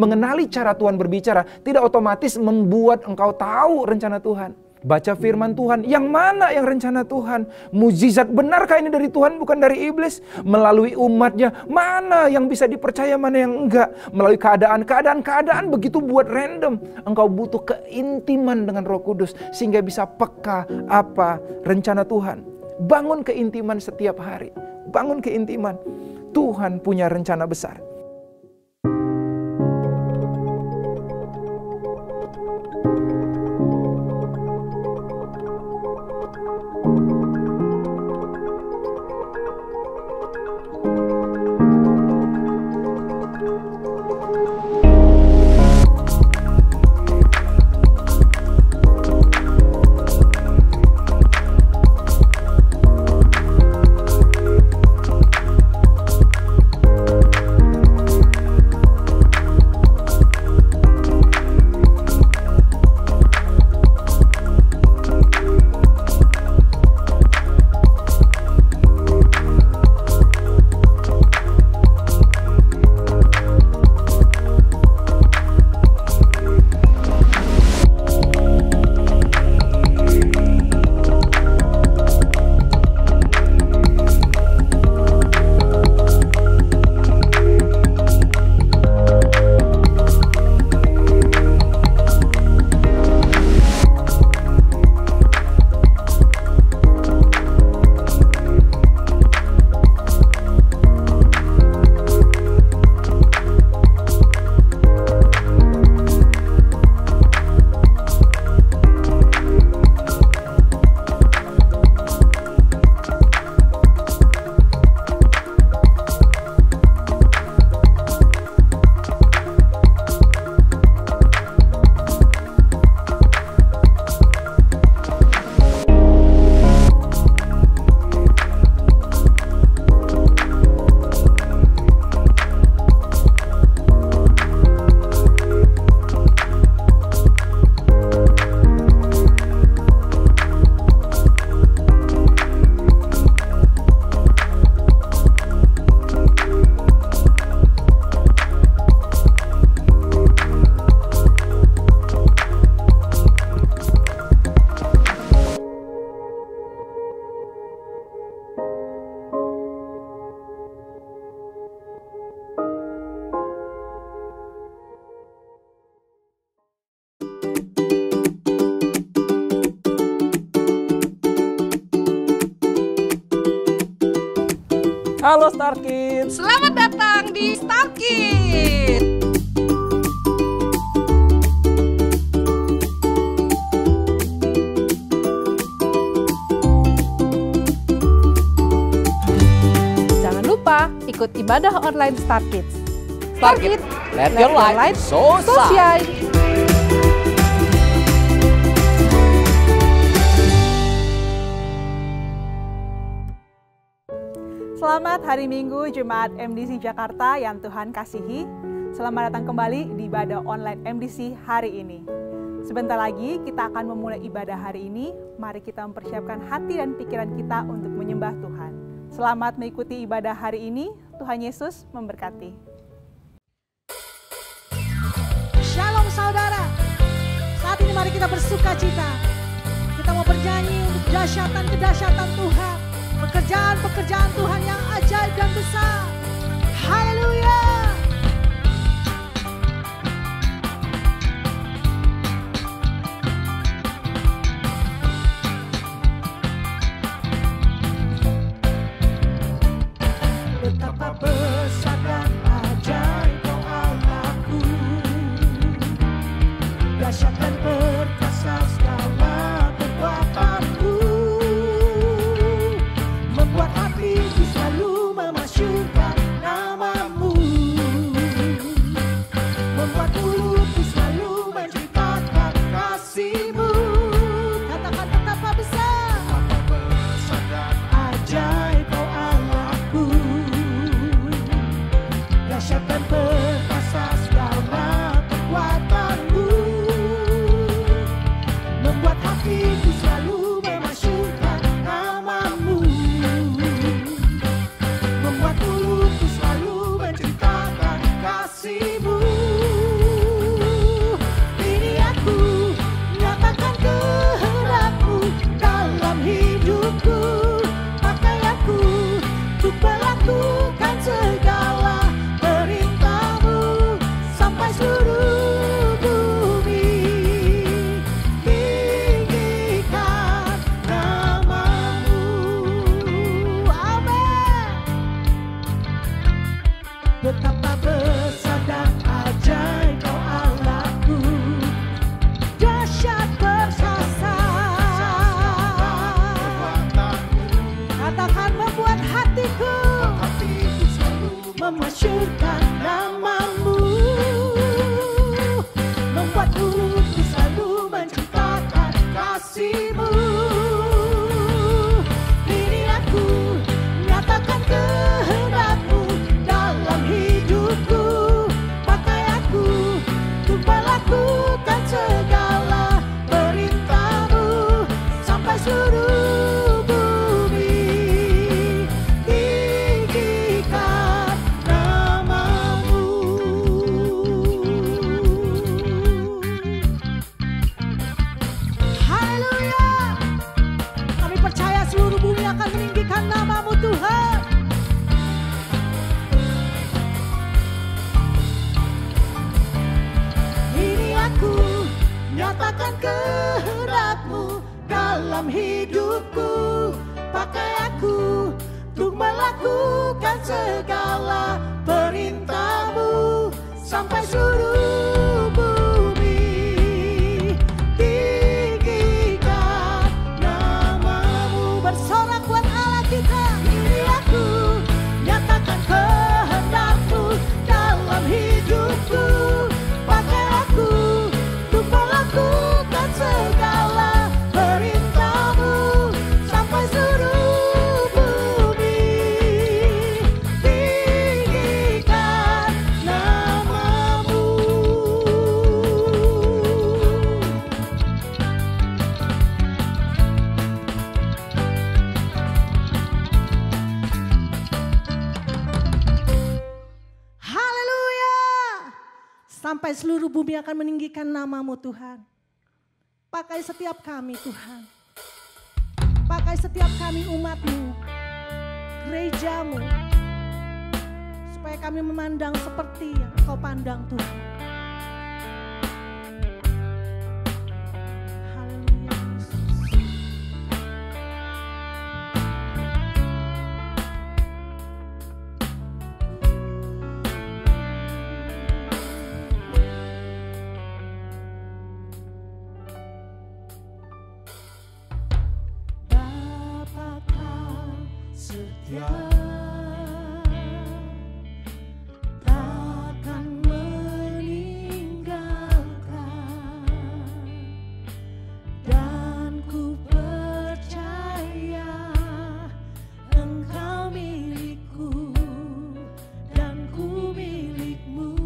mengenali cara Tuhan berbicara tidak otomatis membuat engkau tahu rencana Tuhan. Baca firman Tuhan, yang mana yang rencana Tuhan? Mukjizat benarkah ini dari Tuhan bukan dari iblis? Melalui umatnya, mana yang bisa dipercaya, mana yang enggak? Melalui keadaan begitu buat random. Engkau butuh keintiman dengan Roh Kudus sehingga bisa peka apa rencana Tuhan. Bangun keintiman setiap hari. Bangun keintiman. Tuhan punya rencana besar. Halo Star Kids. Selamat datang di Star Kids. Jangan lupa ikut ibadah online Star Kids. Star Kids, let your light so shine. Selamat hari Minggu Jemaat MDC Jakarta yang Tuhan kasihi. Selamat datang kembali di ibadah online MDC hari ini. Sebentar lagi kita akan memulai ibadah hari ini. Mari kita mempersiapkan hati dan pikiran kita untuk menyembah Tuhan. Selamat mengikuti ibadah hari ini. Tuhan Yesus memberkati. Shalom saudara. Saat ini mari kita bersuka cita. Kita mau bernyanyi untuk kedahsyatan Tuhan. Pekerjaan-pekerjaan Tuhan yang ajaib dan besar. Haleluya. Betapa besar dan ajaib Kau Allahku. Dahsyat dan perkasa segala kekuatanmu. Membuat hatiku selalu memasyurkan namamu. Membuat mulutku selalu menceritakan kasihmu. Katakan betapa besar. Betapa besar dan ajaib Kau Allahku. Dahsyat dan perkasa segala kekuatanmu. Membuat hatiku selalu memasyurkan namamu. Membuat mulutku selalu menceritakan kasihmu. masyurkan namamu, membuatku selalu menceritakan kasih-Mu. Ini aku nyatakan kehendak-Mu dalam hidupku. Pakai aku untuk melakukan segala perintah-Mu sampai seluruh bumi tinggikan namamu. Haleluya. Kami percaya seluruh bumi akan meninggikan namamu Tuhan. Ini aku nyatakan kehendak-Mu dalam hidupku. Pakai aku untuk melakukan segala perintah-Mu sampai seluruh bumi tinggikan namamu. Bersorak buat Allah kita. Ini aku nyatakan kehendak-Mu dalam hidupku. Pakai aku untuk melakukan segala perintah-Mu sampai seluruh bumi tinggikan namamu. Haleluya. Sampai seluruh bumi akan meninggikan namamu Tuhan. Pakai setiap kami Tuhan. Pakai setiap kami umat-Mu, gereja-Mu, supaya kami memandang seperti yang Kau pandang Tuhan. Haleluya Yesus. Bapa Kau setia, takkan meninggalkan, dan ku percaya Engkau milikku dan ku milik-Mu.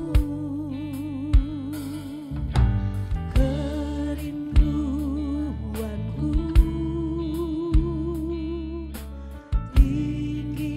Kerinduanku tinggi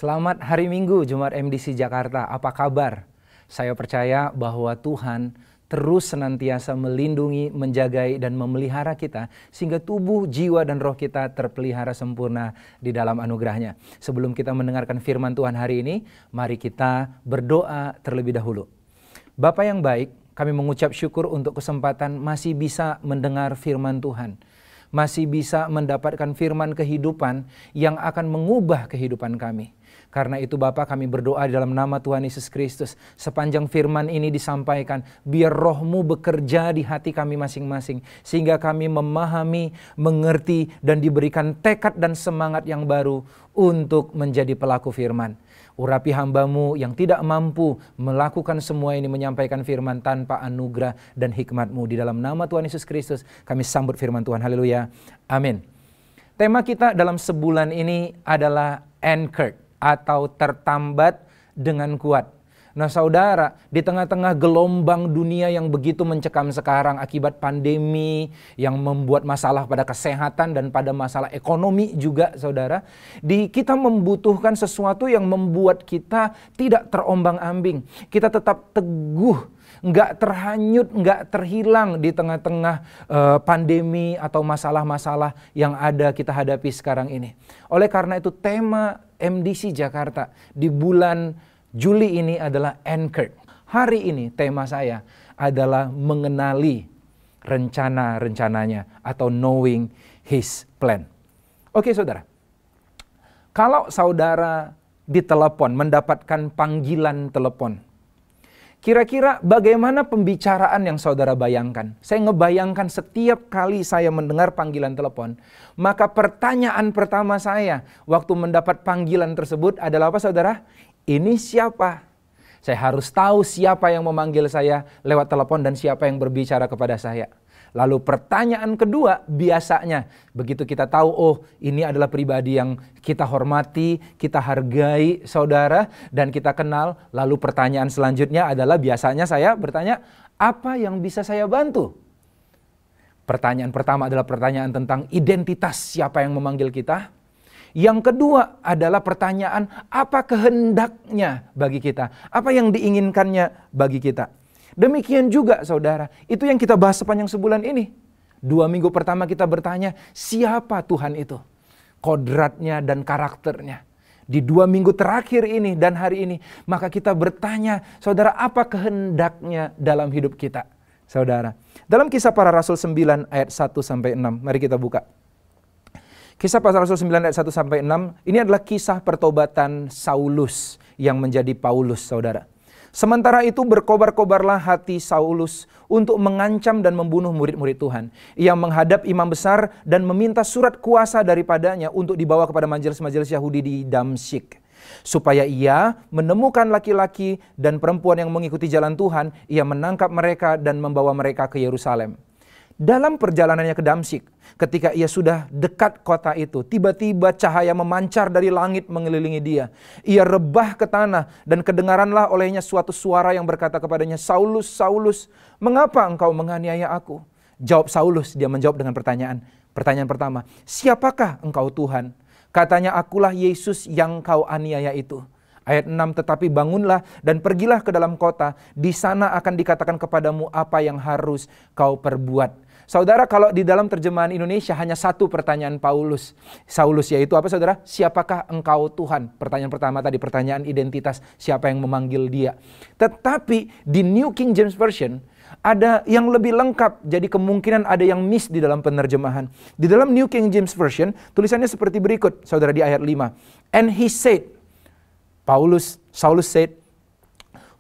Selamat hari Minggu Jemaat MDC Jakarta, apa kabar? Saya percaya bahwa Tuhan terus senantiasa melindungi, menjagai, dan memelihara kita sehingga tubuh, jiwa, dan roh kita terpelihara sempurna di dalam anugerahnya. Sebelum kita mendengarkan firman Tuhan hari ini, mari kita berdoa terlebih dahulu. Bapa yang baik, kami mengucap syukur untuk kesempatan masih bisa mendengar firman Tuhan. Masih bisa mendapatkan firman kehidupan yang akan mengubah kehidupan kami. Karena itu Bapa, kami berdoa di dalam nama Tuhan Yesus Kristus. Sepanjang firman ini disampaikan, biar roh-Mu bekerja di hati kami masing-masing. Sehingga kami memahami, mengerti, dan diberikan tekad dan semangat yang baru untuk menjadi pelaku firman. Urapi hamba-Mu yang tidak mampu melakukan semua ini, menyampaikan firman tanpa anugerah dan hikmat-Mu. Di dalam nama Tuhan Yesus Kristus, kami sambut firman Tuhan. Haleluya. Amin. Tema kita dalam sebulan ini adalah anchored, atau tertambat dengan kuat. Nah saudara, di tengah-tengah gelombang dunia yang begitu mencekam sekarang akibat pandemi yang membuat masalah pada kesehatan dan pada masalah ekonomi juga saudara, kita membutuhkan sesuatu yang membuat kita tidak terombang-ambing. Kita tetap teguh, nggak terhanyut, nggak terhilang di tengah-tengah pandemi atau masalah-masalah yang ada kita hadapi sekarang ini. Oleh karena itu tema MDC Jakarta di bulan Juli ini adalah Anchored. Hari ini tema saya adalah mengenali rencana-rencananya atau knowing His plan. Oke saudara, kalau saudara ditelepon, mendapatkan panggilan telepon, kira-kira bagaimana pembicaraan yang saudara bayangkan? Saya ngebayangkan setiap kali saya mendengar panggilan telepon, maka pertanyaan pertama saya waktu mendapat panggilan tersebut adalah apa saudara? Ini siapa? Saya harus tahu siapa yang memanggil saya lewat telepon dan siapa yang berbicara kepada saya. Lalu pertanyaan kedua biasanya begitu kita tahu, oh ini adalah pribadi yang kita hormati, kita hargai saudara dan kita kenal. Lalu pertanyaan selanjutnya adalah biasanya saya bertanya, apa yang bisa saya bantu? Pertanyaan pertama adalah pertanyaan tentang identitas siapa yang memanggil kita. Yang kedua adalah pertanyaan apa kehendaknya bagi kita, apa yang diinginkannya bagi kita. Demikian juga saudara, itu yang kita bahas sepanjang sebulan ini. 2 minggu pertama kita bertanya, siapa Tuhan itu? Kodratnya dan karakternya. Di 2 minggu terakhir ini dan hari ini, maka kita bertanya, saudara, apa kehendaknya dalam hidup kita? Saudara, dalam Kisah Para Rasul 9 ayat 1-6, mari kita buka. Kisah Para Rasul 9 ayat 1-6, ini adalah kisah pertobatan Saulus yang menjadi Paulus, saudara. Sementara itu berkobar-kobarlah hati Saulus untuk mengancam dan membunuh murid-murid Tuhan. Ia menghadap imam besar dan meminta surat kuasa daripadanya untuk dibawa kepada majelis-majelis Yahudi di Damsyik. Supaya ia menemukan laki-laki dan perempuan yang mengikuti jalan Tuhan, ia menangkap mereka dan membawa mereka ke Yerusalem. Dalam perjalanannya ke Damsyik, ketika ia sudah dekat kota itu, tiba-tiba cahaya memancar dari langit mengelilingi dia. Ia rebah ke tanah dan kedengaranlah olehnya suatu suara yang berkata kepadanya, Saulus, Saulus, mengapa engkau menganiaya aku? Jawab Saulus, dia menjawab dengan pertanyaan. Pertanyaan pertama, siapakah engkau Tuhan? Katanya, akulah Yesus yang kau aniaya itu. Ayat 6, tetapi bangunlah dan pergilah ke dalam kota, di sana akan dikatakan kepadamu apa yang harus kau perbuat. Saudara, kalau di dalam terjemahan Indonesia hanya satu pertanyaan Saulus, yaitu apa saudara? Siapakah engkau Tuhan? Pertanyaan pertama tadi, pertanyaan identitas, siapa yang memanggil dia. Tetapi di New King James Version ada yang lebih lengkap, jadi kemungkinan ada yang miss di dalam penerjemahan. Di dalam New King James Version, tulisannya seperti berikut, saudara, di ayat 5. And he said, Saulus said,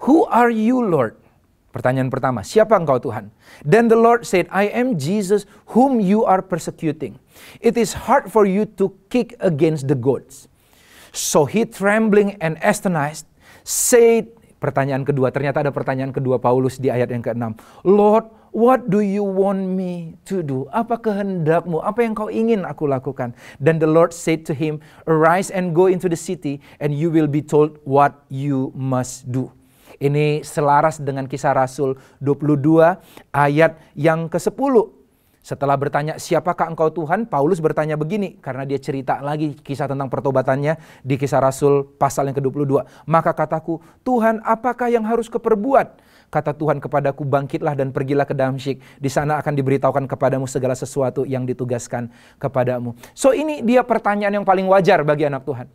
who are you, Lord? Pertanyaan pertama, siapa engkau Tuhan? Then the Lord said, I am Jesus whom you are persecuting. It is hard for you to kick against the goads. So he trembling and astonished said, pertanyaan kedua, ternyata ada pertanyaan kedua Paulus di ayat yang ke-6. Lord, what do you want me to do? Apa kehendakmu? Apa yang kau ingin aku lakukan? Then the Lord said to him, arise and go into the city and you will be told what you must do. Ini selaras dengan Kisah Rasul 22 ayat yang ke-10. Setelah bertanya, siapakah engkau Tuhan? Paulus bertanya begini, karena dia cerita lagi kisah tentang pertobatannya di Kisah Rasul pasal yang ke-22. Maka kataku, Tuhan, apakah yang harus kuperbuat? Kata Tuhan kepadaku, bangkitlah dan pergilah ke Damsyik. Di sana akan diberitahukan kepadamu segala sesuatu yang ditugaskan kepadamu. So ini dia pertanyaan yang paling wajar bagi anak Tuhan.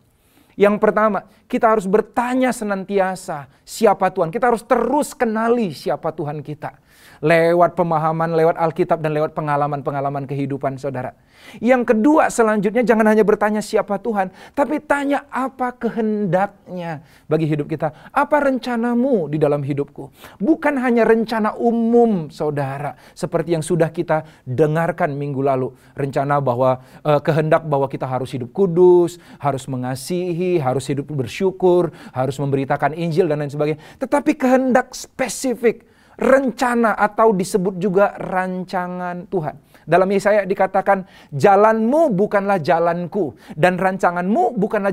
Yang pertama, kita harus bertanya senantiasa siapa Tuhan. Kita harus terus kenali siapa Tuhan kita. Lewat pemahaman, lewat Alkitab, dan lewat pengalaman-pengalaman kehidupan saudara. Yang kedua, selanjutnya jangan hanya bertanya siapa Tuhan, tapi tanya apa kehendaknya bagi hidup kita. Apa rencanamu di dalam hidupku? Bukan hanya rencana umum saudara, seperti yang sudah kita dengarkan minggu lalu. Rencana bahwa kehendak bahwa kita harus hidup kudus, harus mengasihi, harus hidup bersyukur, harus memberitakan Injil dan lain sebagainya. Tetapi kehendak spesifik, rencana atau disebut juga rancangan Tuhan. Dalam Yesaya dikatakan, jalanmu bukanlah jalanku, dan rancanganmu bukanlah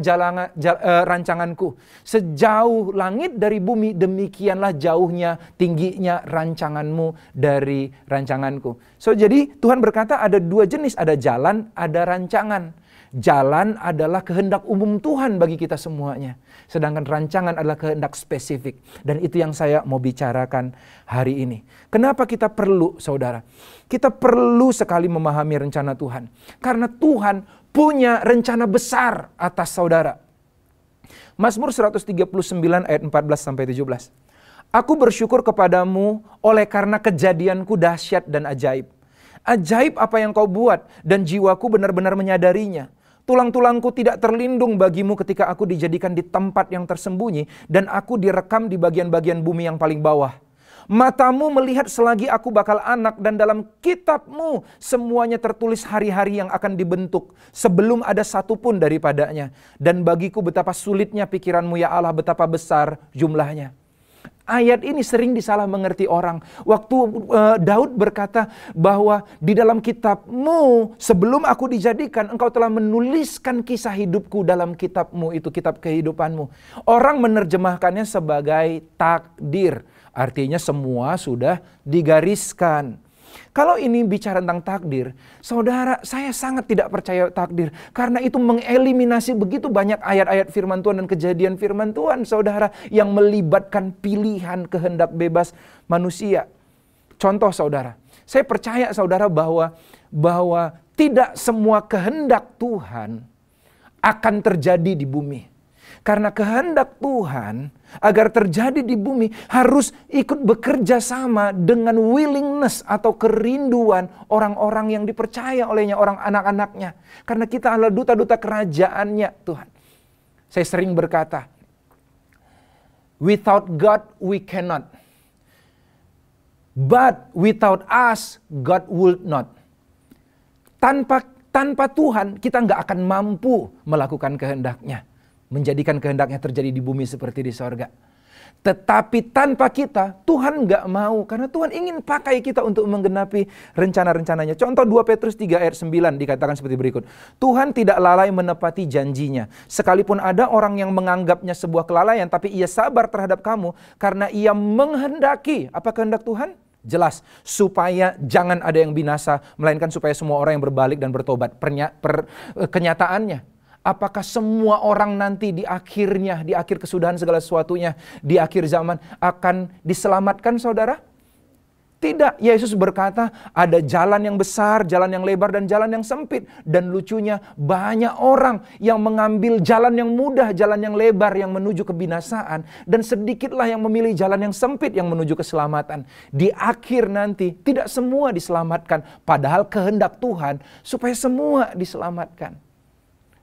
rancanganku. Sejauh langit dari bumi, demikianlah jauhnya, tingginya rancanganmu dari rancanganku. So jadi Tuhan berkata ada dua jenis, ada jalan, ada rancangan. Jalan adalah kehendak umum Tuhan bagi kita semuanya. Sedangkan rancangan adalah kehendak spesifik. Dan itu yang saya mau bicarakan hari ini. Kenapa kita perlu, saudara? Kita perlu sekali memahami rencana Tuhan. Karena Tuhan punya rencana besar atas saudara. Mazmur 139 ayat 14-17. Aku bersyukur kepadamu oleh karena kejadianku dahsyat dan ajaib. Ajaib apa yang kau buat, dan jiwaku benar-benar menyadarinya. Tulang-tulangku tidak terlindung bagimu ketika aku dijadikan di tempat yang tersembunyi, dan aku direkam di bagian-bagian bumi yang paling bawah. Matamu melihat selagi aku bakal anak, dan dalam kitabmu semuanya tertulis hari-hari yang akan dibentuk, sebelum ada satupun daripadanya. Dan bagiku betapa sulitnya pikiranmu ya Allah, betapa besar jumlahnya. Ayat ini sering disalah mengerti orang. Waktu Daud berkata bahwa di dalam kitabmu sebelum aku dijadikan, engkau telah menuliskan kisah hidupku dalam kitabmu, itu kitab kehidupanmu. Orang menerjemahkannya sebagai takdir. Artinya semua sudah digariskan. Kalau ini bicara tentang takdir, saudara, saya sangat tidak percaya takdir. Karena itu mengeliminasi begitu banyak ayat-ayat firman Tuhan dan kejadian firman Tuhan, saudara, yang melibatkan pilihan kehendak bebas manusia. Contoh, saudara, saya percaya, saudara, bahwa tidak semua kehendak Tuhan akan terjadi di bumi. Karena kehendak Tuhan agar terjadi di bumi harus ikut bekerja sama dengan willingness atau kerinduan orang-orang yang dipercaya olehnya, orang anak-anaknya. Karena kita adalah duta-duta kerajaannya Tuhan. Saya sering berkata, without God we cannot. But without us God would not. Tanpa Tuhan kita nggak akan mampu melakukan kehendaknya. Menjadikan kehendaknya terjadi di bumi seperti di sorga. Tetapi tanpa kita, Tuhan nggak mau. Karena Tuhan ingin pakai kita untuk menggenapi rencana-rencananya. Contoh 2 Petrus 3 ayat 9 dikatakan seperti berikut. Tuhan tidak lalai menepati janjinya. Sekalipun ada orang yang menganggapnya sebuah kelalaian, tapi ia sabar terhadap kamu. Karena ia menghendaki. Apa kehendak Tuhan? Jelas. Supaya jangan ada yang binasa. Melainkan supaya semua orang yang berbalik dan bertobat. Kenyataannya. Apakah semua orang nanti di akhir kesudahan segala sesuatunya, di akhir zaman akan diselamatkan, saudara? Tidak. Yesus berkata ada jalan yang besar, jalan yang lebar, dan jalan yang sempit. Dan lucunya banyak orang yang mengambil jalan yang mudah, jalan yang lebar yang menuju kebinasaan. Dan sedikitlah yang memilih jalan yang sempit yang menuju keselamatan. Di akhir nanti tidak semua diselamatkan. Padahal kehendak Tuhan supaya semua diselamatkan.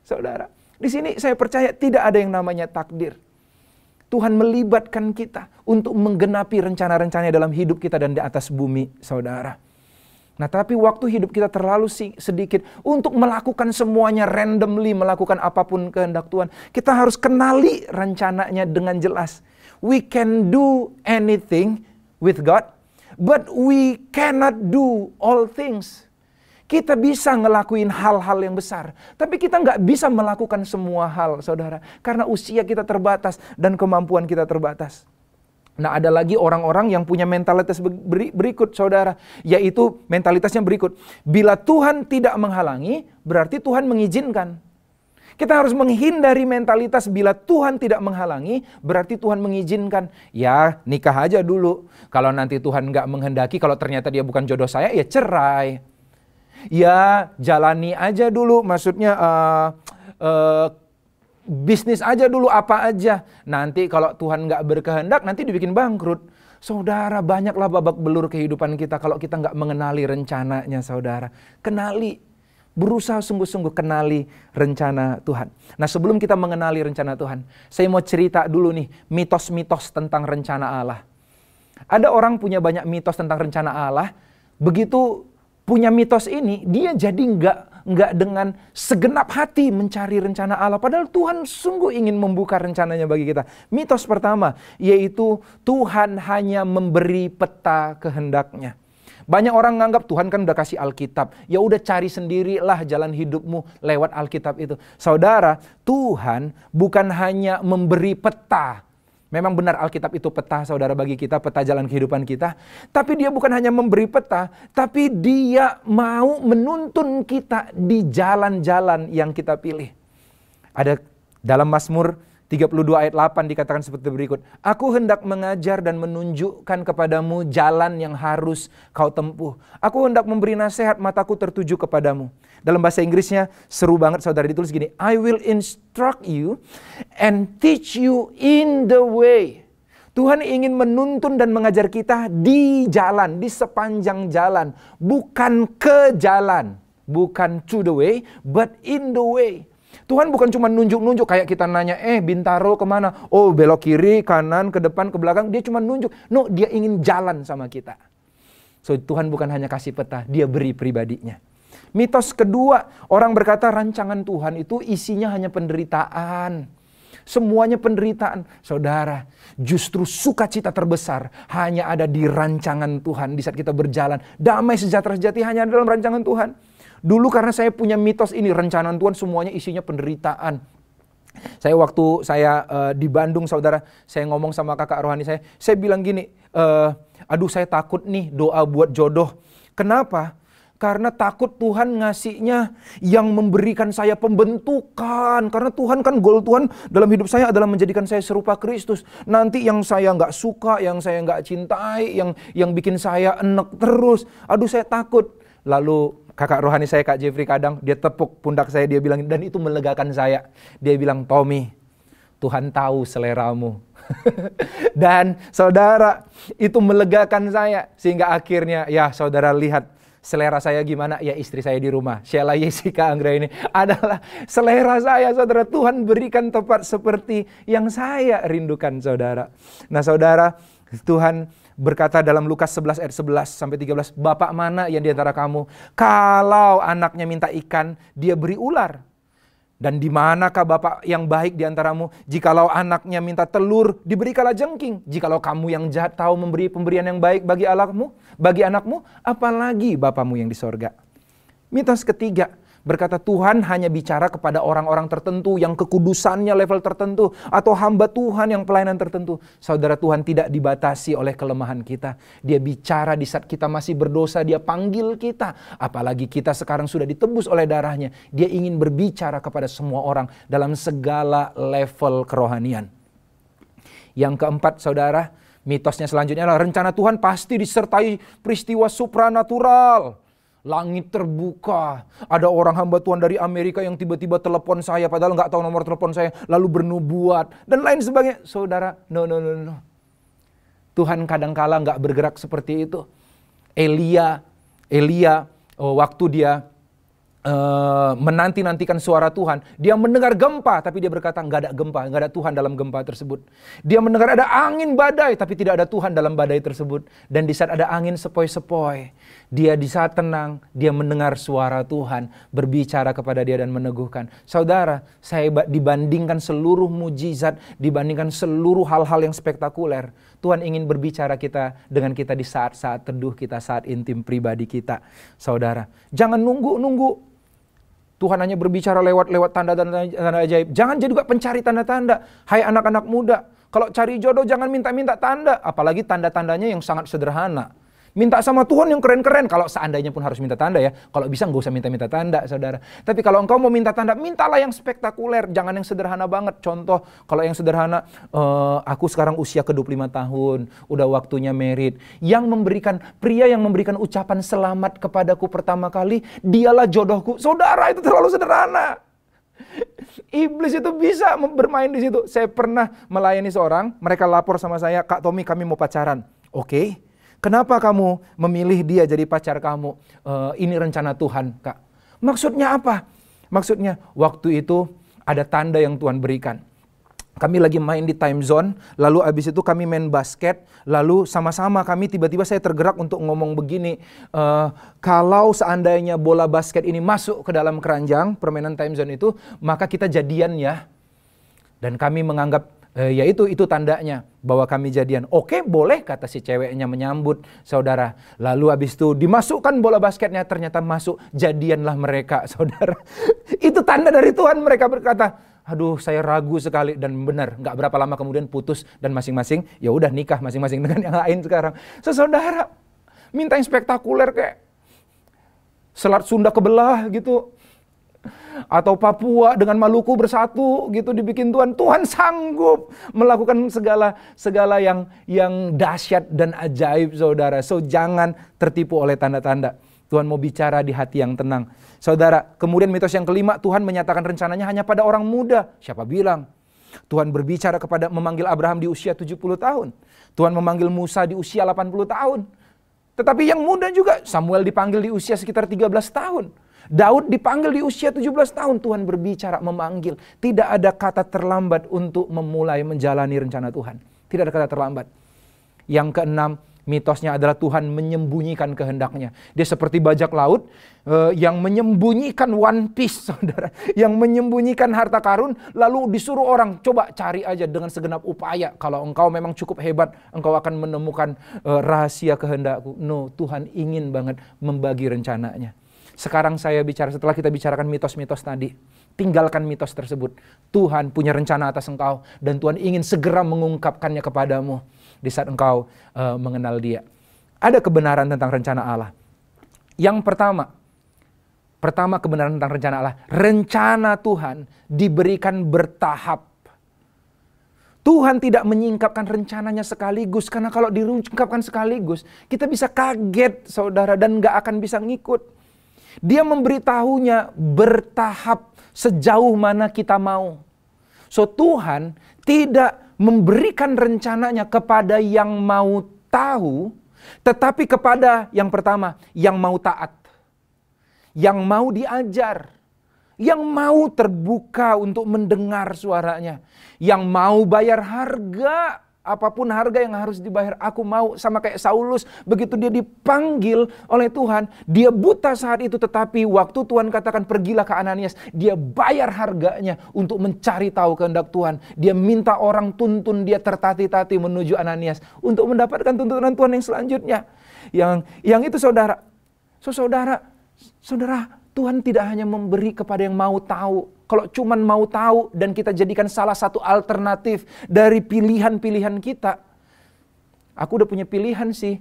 Saudara, di sini saya percaya tidak ada yang namanya takdir. Tuhan melibatkan kita untuk menggenapi rencana-rencananya dalam hidup kita dan di atas bumi, saudara. Nah, tapi waktu hidup kita terlalu sedikit untuk melakukan semuanya randomly, melakukan apapun kehendak Tuhan. Kita harus kenali rencananya dengan jelas. We can do anything with God, but we cannot do all things. Kita bisa ngelakuin hal-hal yang besar. Tapi kita nggak bisa melakukan semua hal, saudara. Karena usia kita terbatas dan kemampuan kita terbatas. Nah, ada lagi orang-orang yang punya mentalitas berikut, saudara. Yaitu mentalitasnya berikut. Bila Tuhan tidak menghalangi, berarti Tuhan mengizinkan. Kita harus menghindari mentalitas bila Tuhan tidak menghalangi, berarti Tuhan mengizinkan. Ya, nikah aja dulu. Kalau nanti Tuhan nggak menghendaki, kalau ternyata dia bukan jodoh saya, ya cerai. Ya, jalani aja dulu. Maksudnya, bisnis aja dulu apa aja. Nanti kalau Tuhan nggak berkehendak, nanti dibikin bangkrut. Saudara, banyaklah babak belur kehidupan kita kalau kita nggak mengenali rencananya, saudara. Kenali. Berusaha sungguh-sungguh kenali rencana Tuhan. Nah, sebelum kita mengenali rencana Tuhan, saya mau cerita dulu nih mitos-mitos tentang rencana Allah. Ada orang punya banyak mitos tentang rencana Allah. Begitu punya mitos ini, dia jadi nggak dengan segenap hati mencari rencana Allah. Padahal Tuhan sungguh ingin membuka rencananya bagi kita. Mitos pertama, yaitu Tuhan hanya memberi peta kehendaknya. Banyak orang nganggap Tuhan kan udah kasih Alkitab. Ya udah cari sendirilah jalan hidupmu lewat Alkitab itu. Saudara, Tuhan bukan hanya memberi peta. Memang benar Alkitab itu peta, saudara, bagi kita, peta jalan kehidupan kita. Tapi dia bukan hanya memberi peta, tapi dia mau menuntun kita di jalan-jalan yang kita pilih. Ada dalam Mazmur 32 ayat 8 dikatakan seperti berikut. Aku hendak mengajar dan menunjukkan kepadamu jalan yang harus kau tempuh. Aku hendak memberi nasihat, mataku tertuju kepadamu. Dalam bahasa Inggrisnya seru banget, saudara, ditulis gini. I will instruct you and teach you in the way. Tuhan ingin menuntun dan mengajar kita di jalan, di sepanjang jalan. Bukan ke jalan. Bukan to the way, but in the way. Tuhan bukan cuma nunjuk-nunjuk kayak kita nanya, Bintaro kemana? Oh, belok kiri, kanan, ke depan, ke belakang. Dia cuma nunjuk. No, dia ingin jalan sama kita. So, Tuhan bukan hanya kasih peta, dia beri pribadinya. Mitos kedua, orang berkata rancangan Tuhan itu isinya hanya penderitaan. Semuanya penderitaan. Saudara, justru sukacita terbesar hanya ada di rancangan Tuhan. Di saat kita berjalan, damai sejahtera sejati hanya dalam rancangan Tuhan. Dulu karena saya punya mitos ini, rencana Tuhan semuanya isinya penderitaan. Waktu saya di Bandung, saudara, saya ngomong sama kakak rohani saya bilang gini, aduh saya takut nih doa buat jodoh. Kenapa? Karena takut Tuhan ngasihnya yang memberikan saya pembentukan. Karena Tuhan kan, goal Tuhan dalam hidup saya adalah menjadikan saya serupa Kristus. Nanti yang saya nggak suka, yang saya nggak cintai, yang bikin saya enek terus. Aduh saya takut. Lalu kakak rohani saya, Kak Jeffrey, kadang dia tepuk pundak saya, dia bilang, dan itu melegakan saya. Dia bilang, Tommy, Tuhan tahu seleramu. Dan saudara, itu melegakan saya. Sehingga akhirnya, ya saudara lihat selera saya gimana? Ya istri saya di rumah, Sheila Jessica Anggra ini adalah selera saya, saudara. Tuhan berikan tepat seperti yang saya rindukan, saudara. Nah saudara, Tuhan berkata dalam Lukas 11 ayat 11 sampai 13, Bapak mana yang di antara kamu, kalau anaknya minta ikan, dia beri ular? Dan di manakah Bapak yang baik di antaramu, jikalau anaknya minta telur, diberikanlah jengking? Jikalau kamu yang jahat tahu memberi pemberian yang baik bagi anakmu, apalagi Bapamu yang di sorga. Mitos ketiga, berkata Tuhan hanya bicara kepada orang-orang tertentu yang kekudusannya level tertentu, atau hamba Tuhan yang pelayanan tertentu. Saudara, Tuhan tidak dibatasi oleh kelemahan kita. Dia bicara di saat kita masih berdosa, dia panggil kita. Apalagi kita sekarang sudah ditebus oleh darahnya. Dia ingin berbicara kepada semua orang dalam segala level kerohanian. Yang keempat, saudara, mitosnya selanjutnya adalah rencana Tuhan pasti disertai peristiwa supranatural. Langit terbuka, ada orang hamba Tuhan dari Amerika yang tiba-tiba telepon saya, padahal nggak tahu nomor telepon saya, lalu bernubuat, dan lain sebagainya. Saudara, no. Tuhan kadangkala nggak bergerak seperti itu. Elia, waktu dia menanti-nantikan suara Tuhan, dia mendengar gempa, tapi dia berkata nggak ada gempa, nggak ada Tuhan dalam gempa tersebut. Dia mendengar ada angin badai, tapi tidak ada Tuhan dalam badai tersebut. Dan di saat ada angin sepoi-sepoi, dia di saat tenang, dia mendengar suara Tuhan berbicara kepada dia dan meneguhkan. Saudara, saya dibandingkan seluruh mujizat, dibandingkan seluruh hal-hal yang spektakuler, Tuhan ingin berbicara dengan kita di saat-saat teduh kita, saat intim pribadi kita. Saudara, jangan nunggu. Tuhan hanya berbicara lewat tanda-tanda ajaib. Jangan jadi juga pencari tanda-tanda. Hai anak-anak muda, kalau cari jodoh jangan minta-minta tanda. Apalagi tanda-tandanya yang sangat sederhana. Minta sama Tuhan yang keren-keren. Kalau seandainya pun harus minta tanda ya. Kalau bisa nggak usah minta-minta tanda, saudara. Tapi kalau engkau mau minta tanda, mintalah yang spektakuler. Jangan yang sederhana banget. Contoh, kalau yang sederhana, aku sekarang usia ke-25 tahun. Udah waktunya married. Pria yang memberikan ucapan selamat kepadaku pertama kali, dialah jodohku. Saudara, itu terlalu sederhana. Iblis itu bisa bermain di situ. Saya pernah melayani seorang, mereka lapor sama saya, Kak Tommy, kami mau pacaran. Oke. Kenapa kamu memilih dia jadi pacar kamu? Ini rencana Tuhan, Kak. Maksudnya apa? Maksudnya waktu itu ada tanda yang Tuhan berikan. Kami lagi main di time zone, lalu abis itu kami main basket, lalu sama-sama kami tiba-tiba saya tergerak untuk ngomong begini, kalau seandainya bola basket ini masuk ke dalam keranjang permainan time zone itu, maka kita jadian ya. Dan kami menganggap ya itu tandanya bahwa kami jadian. Oke, boleh, kata si ceweknya menyambut, saudara. Lalu habis itu dimasukkan bola basketnya, ternyata masuk, jadianlah mereka, saudara. Itu tanda dari Tuhan. Mereka berkata, aduh saya ragu sekali, dan benar, nggak berapa lama kemudian putus dan masing-masing ya udah nikah masing-masing dengan yang lain sekarang. Saudara, minta yang spektakuler kayak Selat Sunda kebelah gitu. Atau Papua dengan Maluku bersatu gitu dibikin Tuhan. Tuhan sanggup melakukan segala yang dahsyat dan ajaib, saudara. So jangan tertipu oleh tanda-tanda. Tuhan mau bicara di hati yang tenang. Saudara, kemudian mitos yang kelima, Tuhan menyatakan rencananya hanya pada orang muda. Siapa bilang? Tuhan berbicara memanggil Abraham di usia 70 tahun. Tuhan memanggil Musa di usia 80 tahun. Tetapi yang muda juga, Samuel dipanggil di usia sekitar 13 tahun. Daud dipanggil di usia 17 tahun. Tuhan berbicara, memanggil. Tidak ada kata terlambat untuk memulai menjalani rencana Tuhan. Tidak ada kata terlambat. Yang keenam, mitosnya adalah Tuhan menyembunyikan kehendaknya. Dia seperti bajak laut yang menyembunyikan one piece, saudara. Yang menyembunyikan harta karun, lalu disuruh orang, coba cari aja dengan segenap upaya. Kalau engkau memang cukup hebat, engkau akan menemukan rahasia kehendakku. No, Tuhan ingin banget membagi rencananya. Sekarang saya bicara, setelah kita bicarakan mitos-mitos tadi, tinggalkan mitos tersebut. Tuhan punya rencana atas engkau, dan Tuhan ingin segera mengungkapkannya kepadamu di saat engkau mengenal Dia. Ada kebenaran tentang rencana Allah. Yang pertama kebenaran tentang rencana Allah. Rencana Tuhan diberikan bertahap. Tuhan tidak menyingkapkan rencananya sekaligus, karena kalau diungkapkan sekaligus, kita bisa kaget, saudara, dan gak akan bisa ngikut. Dia memberitahunya bertahap sejauh mana kita mau. So Tuhan tidak memberikan rencananya kepada yang mau tahu, tetapi kepada yang pertama, yang mau taat. Yang mau diajar. Yang mau terbuka untuk mendengar suaranya. Yang mau bayar harga. Apapun harga yang harus dibayar, aku mau. Sama kayak Saulus, begitu dia dipanggil oleh Tuhan, dia buta saat itu, tetapi waktu Tuhan katakan pergilah ke Ananias, dia bayar harganya untuk mencari tahu kehendak Tuhan. Dia minta orang tuntun dia tertati-tati menuju Ananias untuk mendapatkan tuntunan Tuhan yang selanjutnya. Yang itu saudara, saudara, Tuhan tidak hanya memberi kepada yang mau tahu. Kalau cuman mau tahu dan kita jadikan salah satu alternatif dari pilihan-pilihan kita. Aku udah punya pilihan sih.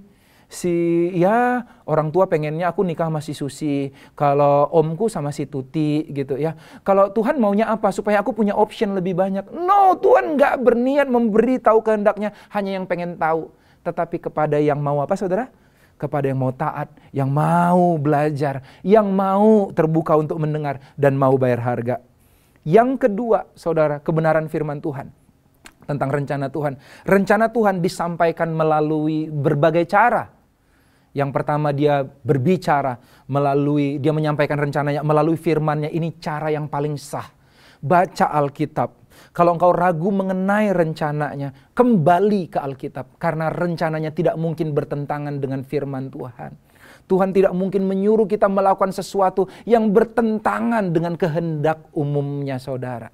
Ya orang tua pengennya aku nikah sama si Susi. Kalau omku sama si Tuti gitu ya. Kalau Tuhan maunya apa? Supaya aku punya option lebih banyak. No, Tuhan gak berniat memberi tahu kehendaknya hanya yang pengen tahu. Tetapi kepada yang mau apa, saudara? Kepada yang mau taat, yang mau belajar, yang mau terbuka untuk mendengar, dan mau bayar harga. Yang kedua, saudara, kebenaran firman Tuhan tentang rencana Tuhan. Rencana Tuhan disampaikan melalui berbagai cara. Yang pertama, dia berbicara dia menyampaikan rencananya melalui firman-Nya. Ini cara yang paling sah. Baca Alkitab. Kalau engkau ragu mengenai rencananya, kembali ke Alkitab. Karena rencananya tidak mungkin bertentangan dengan firman Tuhan. Tuhan tidak mungkin menyuruh kita melakukan sesuatu yang bertentangan dengan kehendak umumnya, saudara.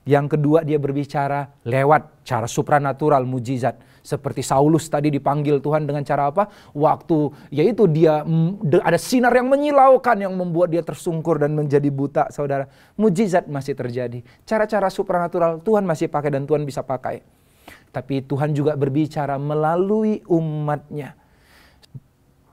Yang kedua, dia berbicara lewat cara supranatural, mujizat. Seperti Saulus tadi dipanggil Tuhan dengan cara apa? Waktu yaitu dia ada sinar yang menyilaukan yang membuat dia tersungkur dan menjadi buta, saudara. Mujizat masih terjadi. Cara-cara supranatural Tuhan masih pakai dan Tuhan bisa pakai. Tapi Tuhan juga berbicara melalui umatnya.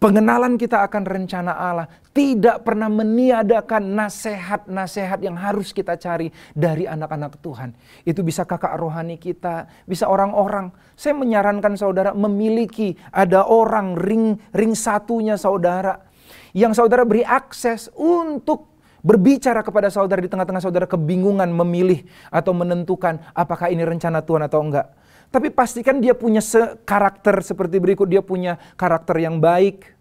Pengenalan kita akan rencana Allah tidak pernah meniadakan nasihat-nasihat yang harus kita cari dari anak-anak Tuhan. Itu bisa kakak rohani kita, bisa orang-orang. Saya menyarankan saudara memiliki, ada orang ring satunya saudara, yang saudara beri akses untuk berbicara kepada saudara di tengah-tengah saudara kebingungan memilih atau menentukan apakah ini rencana Tuhan atau enggak. Tapi pastikan dia punya karakter seperti berikut. Dia punya karakter yang baik.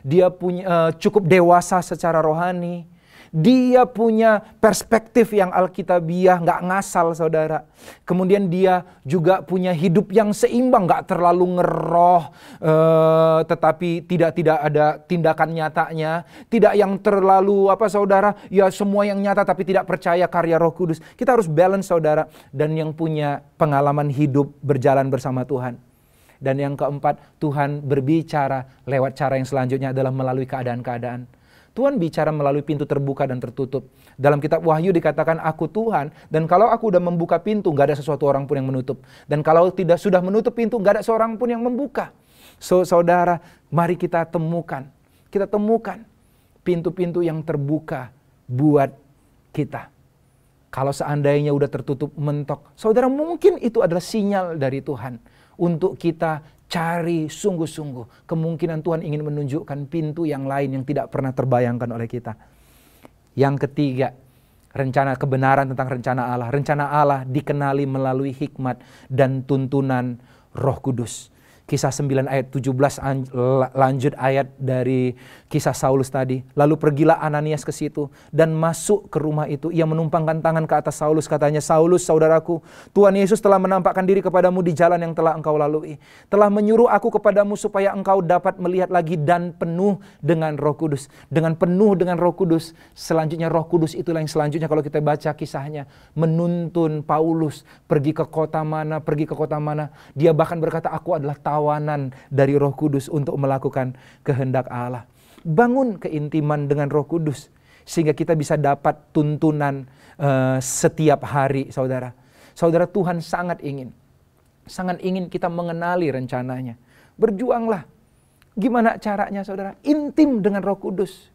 Dia punya cukup dewasa secara rohani. Dia punya perspektif yang alkitabiah, nggak ngasal saudara. Kemudian dia juga punya hidup yang seimbang, nggak terlalu ngeroh, tetapi tidak ada tindakan nyatanya. Tidak yang terlalu saudara, ya semua yang nyata tapi tidak percaya karya Roh Kudus. Kita harus balance saudara. Dan yang punya pengalaman hidup berjalan bersama Tuhan. Dan yang keempat, Tuhan berbicara lewat cara yang selanjutnya adalah melalui keadaan-keadaan. Tuhan bicara melalui pintu terbuka dan tertutup. Dalam kitab Wahyu dikatakan, aku Tuhan, dan kalau aku udah membuka pintu, gak ada sesuatu orang pun yang menutup. Dan kalau tidak sudah menutup pintu, gak ada seorang pun yang membuka. Saudara, mari kita temukan pintu-pintu yang terbuka buat kita. Kalau seandainya udah tertutup mentok, saudara, mungkin itu adalah sinyal dari Tuhan untuk kita cari sungguh-sungguh. Kemungkinan Tuhan ingin menunjukkan pintu yang lain yang tidak pernah terbayangkan oleh kita. Yang ketiga, rencana kebenaran tentang rencana Allah. Rencana Allah dikenali melalui hikmat dan tuntunan Roh Kudus. Kisah 9 ayat 17 lanjut ayat dari kisah Saulus tadi. Lalu pergilah Ananias ke situ dan masuk ke rumah itu. Ia menumpangkan tangan ke atas Saulus, katanya, Saulus saudaraku, Tuhan Yesus telah menampakkan diri kepadamu di jalan yang telah engkau lalui. Telah menyuruh aku kepadamu supaya engkau dapat melihat lagi dan penuh dengan Roh Kudus. Dengan penuh dengan Roh Kudus. Selanjutnya Roh Kudus itulah yang selanjutnya kalau kita baca kisahnya. Menuntun Paulus pergi ke kota mana. Dia bahkan berkata, aku adalah tawanan dari Roh Kudus untuk melakukan kehendak Allah. Bangun keintiman dengan Roh Kudus sehingga kita bisa dapat tuntunan setiap hari, saudara. Saudara, Tuhan sangat ingin kita mengenali rencananya. Berjuanglah. Gimana caranya, saudara? Intim dengan Roh Kudus.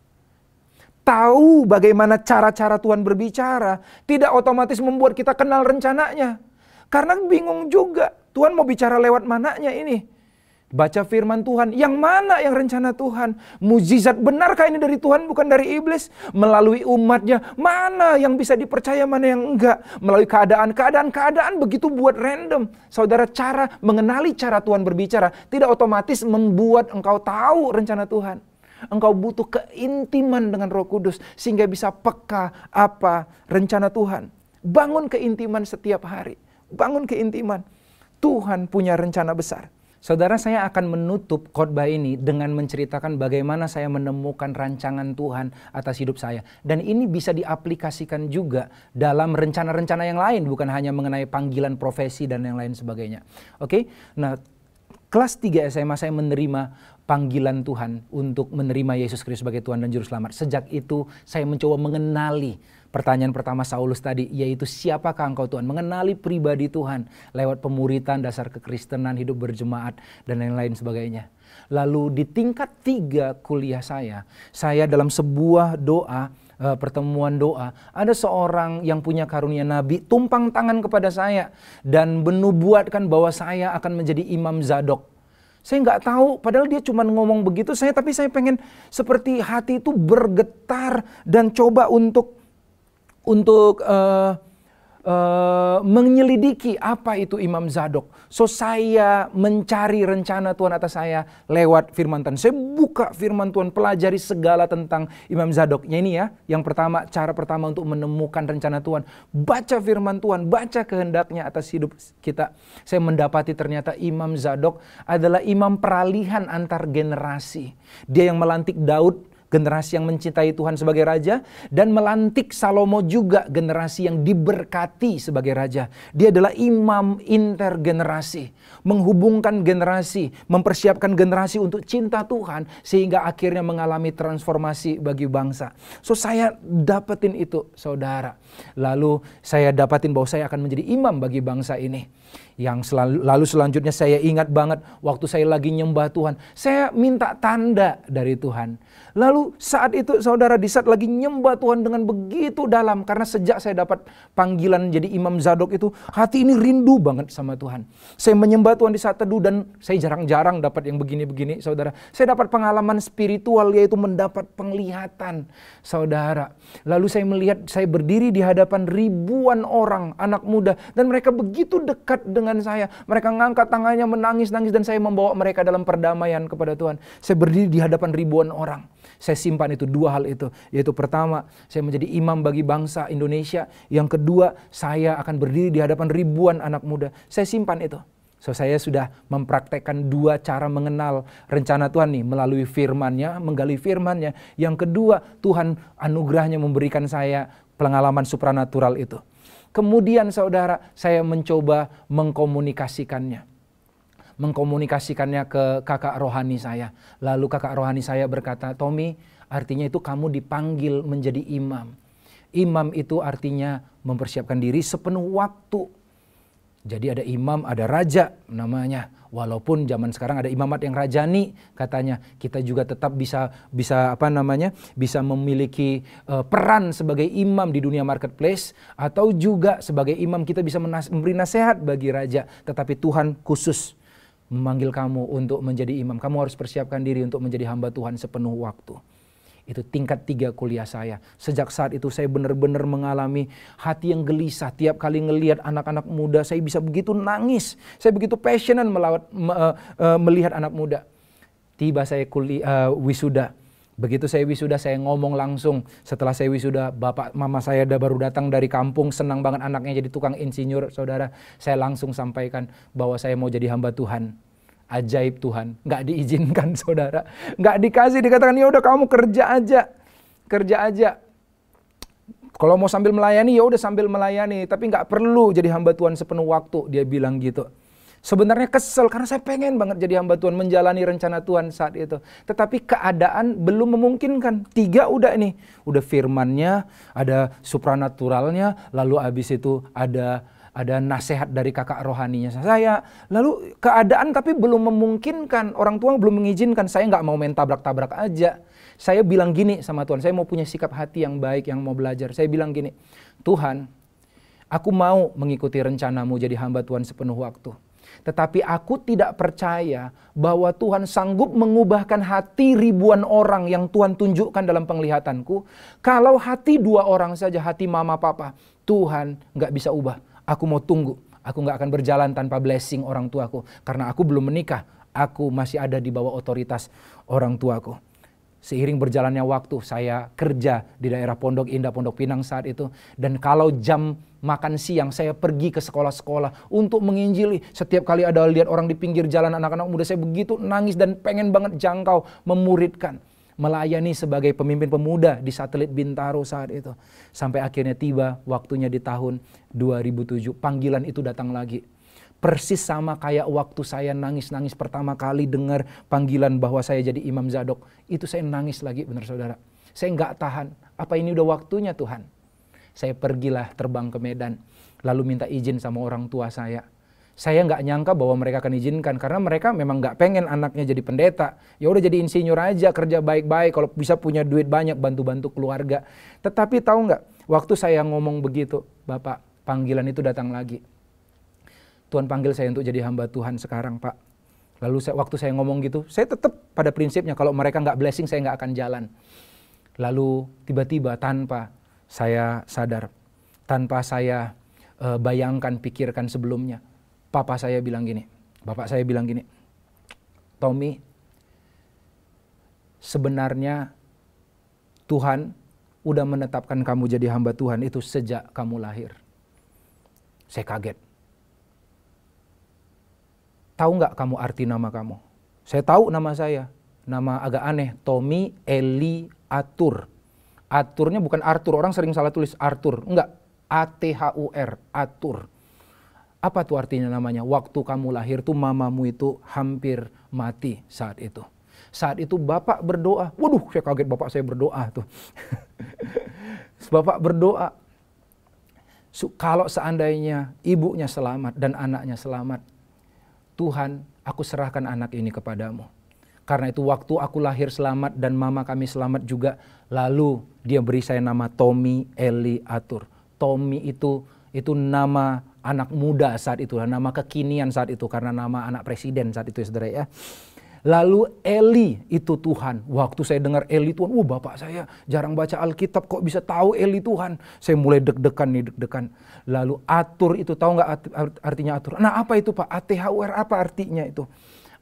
Tahu bagaimana cara-cara Tuhan berbicara, tidak otomatis membuat kita kenal rencananya. Karena bingung juga, Tuhan mau bicara lewat mananya ini? Baca firman Tuhan, yang mana yang rencana Tuhan? Mujizat benarkah ini dari Tuhan bukan dari iblis? Melalui umatnya, mana yang bisa dipercaya, mana yang enggak? Melalui keadaan begitu buat random. Saudara, cara mengenali cara Tuhan berbicara tidak otomatis membuat engkau tahu rencana Tuhan. Engkau butuh keintiman dengan Roh Kudus sehingga bisa peka apa rencana Tuhan. Bangun keintiman setiap hari. Bangun keintiman. Tuhan punya rencana besar. Saudara, saya akan menutup khotbah ini dengan menceritakan bagaimana saya menemukan rancangan Tuhan atas hidup saya. Dan ini bisa diaplikasikan juga dalam rencana-rencana yang lain, bukan hanya mengenai panggilan profesi dan yang lain sebagainya. Oke? Nah, kelas 3 SMA saya menerima panggilan Tuhan untuk menerima Yesus Kristus sebagai Tuhan dan Juru Selamat. Sejak itu saya mencoba mengenali pertanyaan pertama Saulus tadi, yaitu siapakah engkau Tuhan? Mengenali pribadi Tuhan lewat pemuritan, dasar kekristenan, hidup berjemaat, dan lain-lain sebagainya. Lalu di tingkat 3 kuliah saya dalam sebuah doa, pertemuan doa, ada seorang yang punya karunia nabi tumpang tangan kepada saya dan menubuatkan bahwa saya akan menjadi Imam Zadok. Saya nggak tahu, padahal dia cuma ngomong begitu, tapi saya pengen seperti hati itu bergetar dan coba untuk menyelidiki apa itu Imam Zadok. So saya mencari rencana Tuhan atas saya lewat firman Tuhan. Saya buka firman Tuhan, pelajari segala tentang Imam Zadoknya ini ya. Yang pertama, cara pertama untuk menemukan rencana Tuhan. Baca firman Tuhan, baca kehendaknya atas hidup kita. Saya mendapati ternyata Imam Zadok adalah imam peralihan antar generasi. Dia yang melantik Daud generasi yang mencintai Tuhan sebagai raja, dan melantik Salomo juga generasi yang diberkati sebagai raja. Dia adalah imam intergenerasi, menghubungkan generasi, mempersiapkan generasi untuk cinta Tuhan sehingga akhirnya mengalami transformasi bagi bangsa. So saya dapetin itu, saudara. Lalu saya dapatin bahwa saya akan menjadi imam bagi bangsa ini. Lalu selanjutnya saya ingat banget waktu saya lagi nyembah Tuhan, saya minta tanda dari Tuhan. Lalu saat itu saudara, di saat lagi nyembah Tuhan dengan begitu dalam, karena sejak saya dapat panggilan jadi Imam Zadok itu, hati ini rindu banget sama Tuhan. Saya menyembah Tuhan di saat teduh, dan saya jarang-jarang dapat yang begini-begini, saudara. Saya dapat pengalaman spiritual, yaitu mendapat penglihatan, saudara. Lalu saya melihat, saya berdiri di hadapan ribuan orang, anak muda, dan mereka begitu dekat dengan saya. Mereka ngangkat tangannya, menangis-nangis, dan saya membawa mereka dalam perdamaian kepada Tuhan. Saya berdiri di hadapan ribuan orang. Saya simpan itu, dua hal itu. Yaitu pertama, saya menjadi imam bagi bangsa Indonesia. Yang kedua, saya akan berdiri di hadapan ribuan anak muda. Saya simpan itu. So, saya sudah mempraktekkan dua cara mengenal rencana Tuhan nih, melalui firman-Nya, menggali firman-Nya. Yang kedua, Tuhan anugerahnya memberikan saya pengalaman supranatural itu. Kemudian saudara, saya mencoba mengkomunikasikannya ke kakak rohani saya. Lalu kakak rohani saya berkata, Tommy, artinya itu kamu dipanggil menjadi imam. Imam itu artinya mempersiapkan diri sepenuh waktu. Jadi ada imam, ada raja namanya. Walaupun zaman sekarang ada imamat yang rajani, katanya kita juga tetap bisa memiliki peran sebagai imam di dunia marketplace, atau juga sebagai imam kita bisa memberi nasihat bagi raja. Tetapi Tuhan khusus memanggil kamu untuk menjadi imam. Kamu harus persiapkan diri untuk menjadi hamba Tuhan sepenuh waktu. Itu tingkat 3 kuliah saya. Sejak saat itu saya benar-benar mengalami hati yang gelisah. Tiap kali ngelihat anak-anak muda, saya bisa begitu nangis. Saya begitu passionate melihat anak muda. Tiba saya wisuda. Begitu saya wisuda, saya ngomong langsung. Setelah saya wisuda, bapak mama saya baru datang dari kampung. Senang banget anaknya jadi tukang insinyur, saudara. Saya langsung sampaikan bahwa saya mau jadi hamba Tuhan. Ajaib Tuhan, nggak diizinkan saudara, nggak dikasih, dikatakan ya udah kamu kerja aja. Kalau mau sambil melayani ya udah sambil melayani, tapi nggak perlu jadi hamba Tuhan sepenuh waktu, dia bilang gitu. Sebenarnya kesel karena saya pengen banget jadi hamba Tuhan, menjalani rencana Tuhan saat itu. Tetapi keadaan belum memungkinkan. 3 udah nih, udah firman-Nya, ada supranaturalnya, lalu abis itu ada nasihat dari kakak rohaninya saya. Lalu keadaan tapi belum memungkinkan. Orang tua belum mengizinkan. Saya nggak mau main tabrak-tabrak aja. Saya bilang gini sama Tuhan. Saya mau punya sikap hati yang baik, yang mau belajar. Saya bilang gini, Tuhan, aku mau mengikuti rencanamu jadi hamba Tuhan sepenuh waktu. Tetapi aku tidak percaya bahwa Tuhan sanggup mengubahkan hati ribuan orang yang Tuhan tunjukkan dalam penglihatanku. Kalau hati 2 orang saja, hati mama papa, Tuhan nggak bisa ubah. Aku mau tunggu, aku gak akan berjalan tanpa blessing orang tuaku. Karena aku belum menikah, aku masih ada di bawah otoritas orang tuaku. Seiring berjalannya waktu, saya kerja di daerah Pondok Indah, Pondok Pinang saat itu. Dan kalau jam makan siang, saya pergi ke sekolah-sekolah untuk menginjili. Setiap kali ada lihat orang di pinggir jalan, anak-anak muda, saya begitu nangis dan pengen banget jangkau, memuridkan. Melayani sebagai pemimpin pemuda di satelit Bintaro saat itu. Sampai akhirnya tiba waktunya di tahun 2007. Panggilan itu datang lagi. Persis sama kayak waktu saya nangis-nangis pertama kali dengar panggilan bahwa saya jadi Imam Zadok. Itu saya nangis lagi, benar saudara. Saya nggak tahan. Apa ini udah waktunya Tuhan? Saya pergilah terbang ke Medan. Lalu minta izin sama orang tua saya. Saya nggak nyangka bahwa mereka akan izinkan, karena mereka memang nggak pengen anaknya jadi pendeta. Ya udah jadi insinyur aja, kerja baik-baik, kalau bisa punya duit banyak, bantu-bantu keluarga. Tetapi tahu nggak, waktu saya ngomong begitu, Bapak, panggilan itu datang lagi. Tuhan panggil saya untuk jadi hamba Tuhan sekarang, Pak. Lalu waktu saya ngomong gitu, saya tetap pada prinsipnya kalau mereka nggak blessing, saya nggak akan jalan. Lalu tiba-tiba tanpa saya sadar, tanpa saya bayangkan, pikirkan sebelumnya, bapak saya bilang gini, Tommy, sebenarnya Tuhan udah menetapkan kamu jadi hamba Tuhan itu sejak kamu lahir. Saya kaget. Tahu nggak kamu arti nama kamu? Saya tahu nama saya, nama agak aneh, Tommy Eli atur. Aturnya bukan Arthur, orang sering salah tulis Arthur. Enggak, A-T-H-U-R, atur. Apa tuh artinya namanya? Waktu kamu lahir tuh mamamu itu hampir mati saat itu. Saat itu bapak berdoa. Waduh, saya kaget bapak saya berdoa tuh. Bapak berdoa. Kalau seandainya ibunya selamat dan anaknya selamat, Tuhan, aku serahkan anak ini kepadamu. Karena itu waktu aku lahir selamat dan mama kami selamat juga, lalu dia beri saya nama Tommy Eli Atur. Tommy itu nama anak muda saat itu, nama kekinian saat itu karena nama anak presiden saat itu ya saudara ya. Lalu Eli itu Tuhan. Waktu saya dengar Eli Tuhan, bapak saya jarang baca Alkitab kok bisa tahu Eli Tuhan. Saya mulai deg-degan. Lalu atur itu tahu nggak artinya atur? Nah apa itu Pak? A-T-H-U-R apa artinya itu?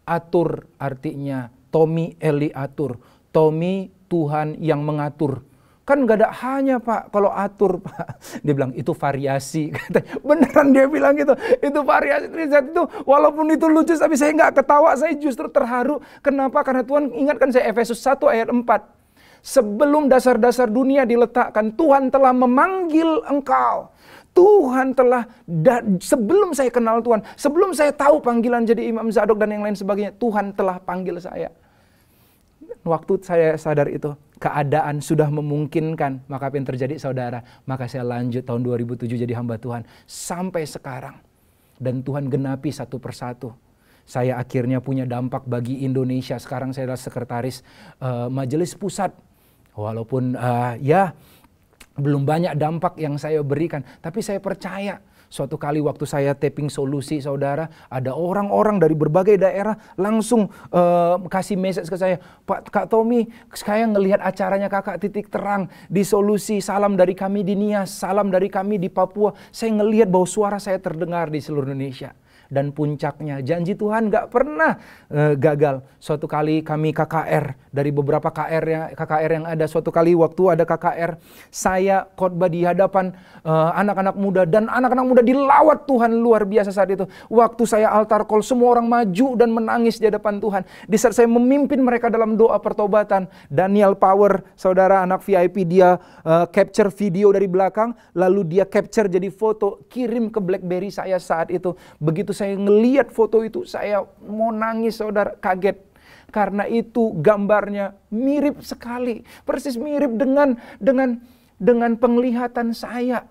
Atur artinya Tommy Eli Atur. Tommy Tuhan yang mengatur. Kan gak ada hanya Pak kalau atur Pak. Dia bilang itu variasi. Beneran dia bilang gitu. Itu variasi. Saat itu walaupun itu lucu tapi saya gak ketawa. Saya justru terharu. Kenapa? Karena Tuhan ingatkan saya Efesus 1 ayat 4. Sebelum dasar-dasar dunia diletakkan, Tuhan telah memanggil engkau. Tuhan telah, sebelum saya kenal Tuhan, sebelum saya tahu panggilan jadi Imam Zadok dan yang lain sebagainya, Tuhan telah panggil saya. Waktu saya sadar itu, keadaan sudah memungkinkan, maka apa yang terjadi saudara? Maka saya lanjut tahun 2007 jadi hamba Tuhan. Sampai sekarang. Dan Tuhan genapi satu persatu. Saya akhirnya punya dampak bagi Indonesia. Sekarang saya adalah sekretaris Majelis Pusat. Walaupun belum banyak dampak yang saya berikan. Tapi saya percaya. Suatu kali waktu saya taping solusi saudara, ada orang-orang dari berbagai daerah langsung kasih message ke saya, Pak Kak Tommy, saya ngelihat acaranya kakak Titik Terang di Solusi, salam dari kami di Nias, salam dari kami di Papua. Saya ngelihat bahwa suara saya terdengar di seluruh Indonesia. Dan puncaknya janji Tuhan gak pernah gagal. Suatu kali kami KKR, dari beberapa KKR yang ada, suatu kali waktu ada KKR, saya khotbah di hadapan anak-anak muda, dan anak-anak muda dilawat Tuhan luar biasa saat itu. Waktu saya altar call, semua orang maju dan menangis di hadapan Tuhan. Di saat saya memimpin mereka dalam doa pertobatan, Daniel Power, saudara anak VIP, dia capture video dari belakang, lalu dia capture jadi foto, kirim ke BlackBerry saya saat itu. Begitu saya ngelihat foto itu, saya mau nangis saudara, kaget. Karena itu gambarnya mirip sekali, persis mirip dengan penglihatan saya.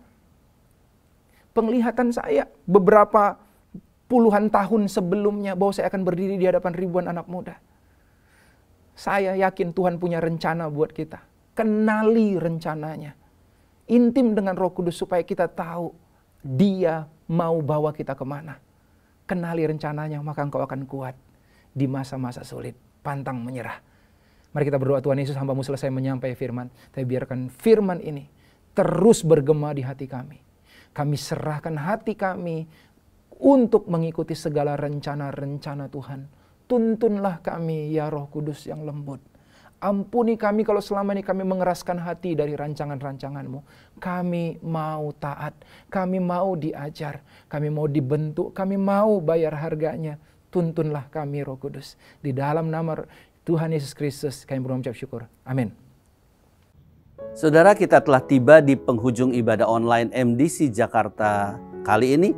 Penglihatan saya beberapa puluhan tahun sebelumnya bahwa saya akan berdiri di hadapan ribuan anak muda. Saya yakin Tuhan punya rencana buat kita. Kenali rencananya. Intim dengan Roh Kudus supaya kita tahu Dia mau bawa kita kemana. Kenali rencananya, maka engkau akan kuat di masa-masa sulit, pantang menyerah. Mari kita berdoa. Tuhan Yesus, hamba-Mu selesai menyampaikan firman, tapi biarkan firman ini terus bergema di hati kami. Kami serahkan hati kami untuk mengikuti segala rencana-rencana Tuhan. Tuntunlah kami ya Roh Kudus yang lembut. Ampuni kami kalau selama ini kami mengeraskan hati dari rancangan-rancangan-Mu. Kami mau taat, kami mau diajar, kami mau dibentuk, kami mau bayar harganya. Tuntunlah kami Roh Kudus. Di dalam nama Tuhan Yesus Kristus kami mengucap syukur. Amin. Saudara, kita telah tiba di penghujung ibadah online MDC Jakarta kali ini.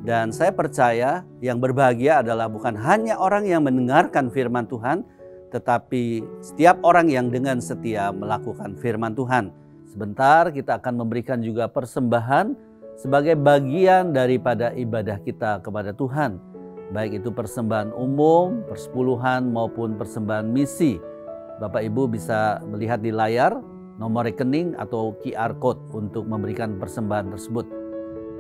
Dan saya percaya yang berbahagia adalah bukan hanya orang yang mendengarkan firman Tuhan, tetapi setiap orang yang dengan setia melakukan firman Tuhan. Sebentar kita akan memberikan juga persembahan sebagai bagian daripada ibadah kita kepada Tuhan. Baik itu persembahan umum, persepuluhan maupun persembahan misi. Bapak Ibu bisa melihat di layar nomor rekening atau QR Code untuk memberikan persembahan tersebut.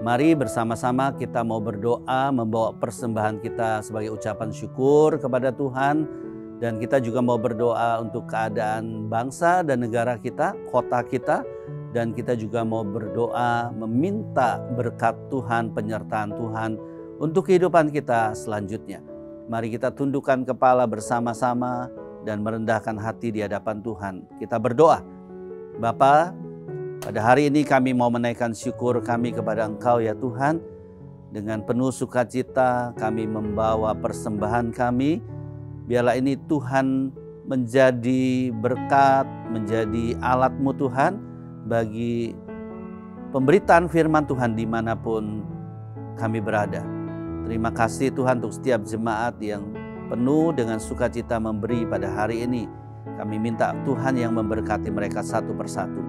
Mari bersama-sama kita mau berdoa membawa persembahan kita sebagai ucapan syukur kepada Tuhan. Dan kita juga mau berdoa untuk keadaan bangsa dan negara kita, kota kita. Dan kita juga mau berdoa meminta berkat Tuhan, penyertaan Tuhan untuk kehidupan kita selanjutnya. Mari kita tundukkan kepala bersama-sama dan merendahkan hati di hadapan Tuhan. Kita berdoa. Bapa, pada hari ini kami mau menaikkan syukur kami kepada Engkau ya Tuhan. Dengan penuh sukacita kami membawa persembahan kami. Biarlah ini Tuhan menjadi berkat, menjadi alat-Mu Tuhan bagi pemberitaan firman Tuhan dimanapun kami berada. Terima kasih Tuhan untuk setiap jemaat yang penuh dengan sukacita memberi pada hari ini. Kami minta Tuhan yang memberkati mereka satu persatu.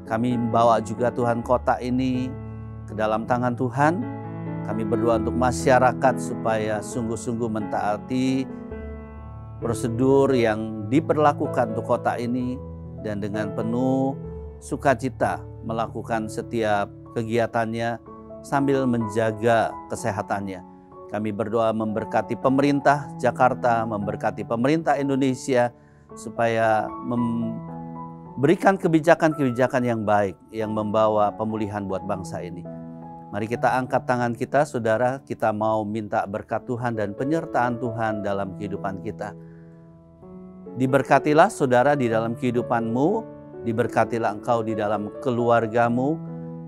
Kami membawa juga Tuhan kota ini ke dalam tangan Tuhan. Kami berdoa untuk masyarakat supaya sungguh-sungguh mentaati prosedur yang diperlakukan untuk kota ini dan dengan penuh sukacita melakukan setiap kegiatannya sambil menjaga kesehatannya. Kami berdoa memberkati pemerintah Jakarta, memberkati pemerintah Indonesia supaya memberikan kebijakan-kebijakan yang baik yang membawa pemulihan buat bangsa ini. Mari kita angkat tangan kita, saudara, kita mau minta berkat Tuhan dan penyertaan Tuhan dalam kehidupan kita. Diberkatilah saudara di dalam kehidupanmu, diberkatilah engkau di dalam keluargamu,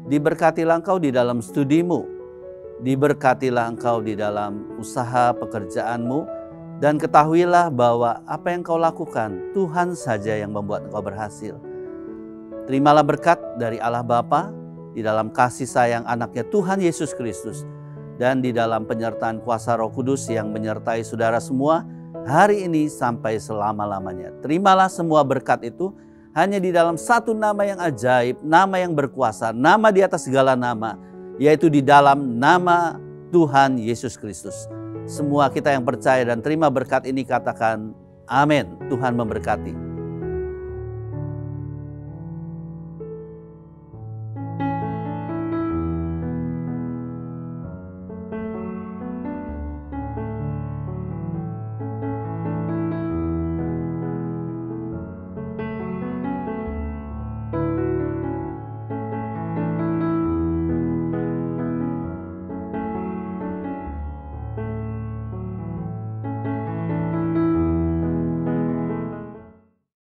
diberkatilah engkau di dalam studimu, diberkatilah engkau di dalam usaha pekerjaanmu, dan ketahuilah bahwa apa yang kau lakukan, Tuhan saja yang membuat engkau berhasil. Terimalah berkat dari Allah Bapa, di dalam kasih sayang anaknya Tuhan Yesus Kristus, dan di dalam penyertaan kuasa Roh Kudus yang menyertai saudara semua hari ini sampai selama-lamanya. Terimalah semua berkat itu hanya di dalam satu nama yang ajaib, nama yang berkuasa, nama di atas segala nama, yaitu di dalam nama Tuhan Yesus Kristus. Semua kita yang percaya dan terima berkat ini katakan amin. Tuhan memberkati.